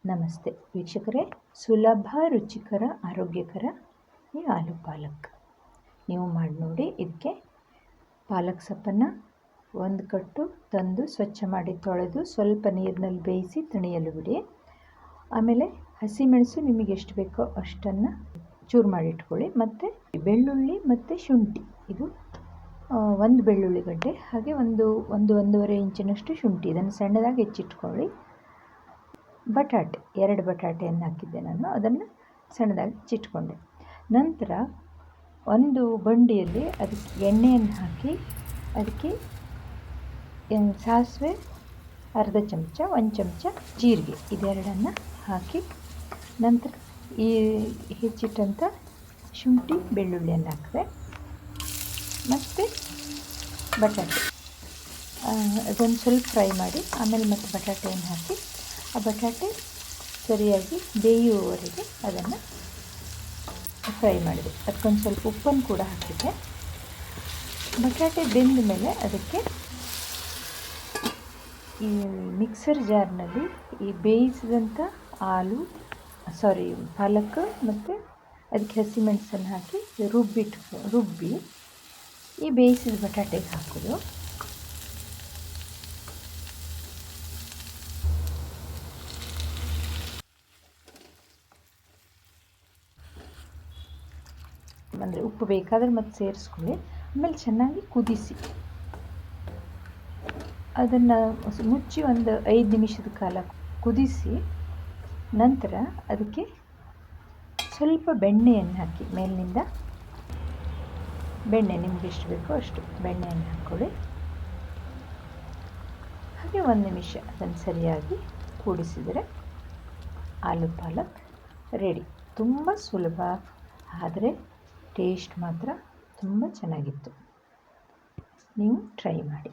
ನಮಸ್ತೆ ವೀಕ್ಷಕರೇ, ಸುಲಭ ರುಚಿಕರ ಆರೋಗ್ಯಕರ ಈ ಆಲೂ ಪಾಲಕ್ ನೀವು ಮಾಡಿ ನೋಡಿ. ಇದಕ್ಕೆ ಪಾಲಕ್ ಸೊಪ್ಪನ್ನು ಒಂದು ಕಟ್ಟು ತಂದು ಸ್ವಚ್ಛ ಮಾಡಿ ತೊಳೆದು ಸ್ವಲ್ಪ ನೀರಿನಲ್ಲಿ ಬೇಯಿಸಿ ತಣಿಯಲು ಬಿಡಿ. ಆಮೇಲೆ ಹಸಿಮೆಣಸು ನಿಮಗೆ ಎಷ್ಟು ಬೇಕೋ ಅಷ್ಟನ್ನು ಚೂರು ಮಾಡಿಟ್ಕೊಳ್ಳಿ. ಮತ್ತು ಬೆಳ್ಳುಳ್ಳಿ ಮತ್ತು ಶುಂಠಿ, ಇದು ಒಂದು ಬೆಳ್ಳುಳ್ಳಿ ಗಡ್ಡೆ, ಹಾಗೆ ಒಂದೂವರೆ ಇಂಚಿನಷ್ಟು ಶುಂಠಿ, ಇದನ್ನು ಸಣ್ಣದಾಗಿ ಹೆಚ್ಚಿಟ್ಕೊಳ್ಳಿ. ಬಟಾಟೆ 2 ಬಟಾಟೆಯನ್ನು ಹಾಕಿದ್ದೆ ನಾನು, ಅದನ್ನು ಸಣ್ಣದಾಗಿ ಹೆಚ್ಚಿಟ್ಕೊಂಡೆ. ನಂತರ ಒಂದು ಬಂಡಿಯಲ್ಲಿ ಅದಕ್ಕೆ ಎಣ್ಣೆಯನ್ನು ಹಾಕಿ ಅದಕ್ಕೆ ಸಾಸಿವೆ ಅರ್ಧ ಚಮಚ, 1 ಚಮಚ ಜೀರಿಗೆ, ಇದೆರಡನ್ನು ಹಾಕಿ ನಂತರ ಈ ಹೆಚ್ಚಿಟ್ಟಂಥ ಶುಂಠಿ ಬೆಳ್ಳುಳ್ಳಿಯನ್ನು ಹಾಕಿದೆ. ಮತ್ತು ಬಟಾಟೆ ಅದನ್ನು ಸ್ವಲ್ಪ ಫ್ರೈ ಮಾಡಿ ಆಮೇಲೆ ಮತ್ತೆ ಬಟಾಟೆಯನ್ನು ಹಾಕಿ ಆ ಬಟಾಟೆ ಸರಿಯಾಗಿ ಬೇಯುವವರೆಗೆ ಅದನ್ನು ಫ್ರೈ ಮಾಡಿದೆ. ಅದಕ್ಕೊಂದು ಸ್ವಲ್ಪ ಉಪ್ಪನ್ನು ಕೂಡ ಹಾಕಿದ್ದೆ. ಬಟಾಟೆ ಬೆಂದ ಮೇಲೆ ಅದಕ್ಕೆ ಈ ಮಿಕ್ಸರ್ ಜಾರ್ನಲ್ಲಿ ಈ ಬೇಯಿಸಿದಂಥ ಪಾಲಕ್ ಮತ್ತು ಅದಕ್ಕೆ ಹಸಿಮೆಣಸನ್ನು ಹಾಕಿ ರುಬ್ಬಿ ಈ ಬೇಯಿಸಿದ ಬಟಾಟೆಗೆ ಹಾಕೋದು. ಅಂದರೆ ಉಪ್ಪು ಬೇಕಾದರೆ ಮತ್ತೆ ಸೇರಿಸ್ಕೊಳ್ಳಿ. ಆಮೇಲೆ ಚೆನ್ನಾಗಿ ಕುದಿಸಿ ಅದನ್ನು ಮುಚ್ಚಿ ಒಂದು 5 ನಿಮಿಷದ ಕಾಲ ಕುದಿಸಿ ನಂತರ ಅದಕ್ಕೆ ಸ್ವಲ್ಪ ಬೆಣ್ಣೆಯನ್ನು ಹಾಕಿ, ಮೇಲಿನಿಂದ ಬೆಣ್ಣೆ ನಿಮ್ಗೆ ಎಷ್ಟು ಬೇಕೋ ಅಷ್ಟು ಬೆಣ್ಣೆಯನ್ನು ಹಾಕ್ಕೊಳ್ಳಿ. ಹಾಗೆ 1 ನಿಮಿಷ ಅದನ್ನು ಸರಿಯಾಗಿ ಕೂಡಿಸಿದರೆ ಆಲೂ ಪಾಲಕ್ ರೆಡಿ. ತುಂಬ ಸುಲಭ, ಆದರೆ ಟೇಸ್ಟ್ ಮಾತ್ರ ತುಂಬ ಚೆನ್ನಾಗಿತ್ತು. ನೀವು ಟ್ರೈ ಮಾಡಿ.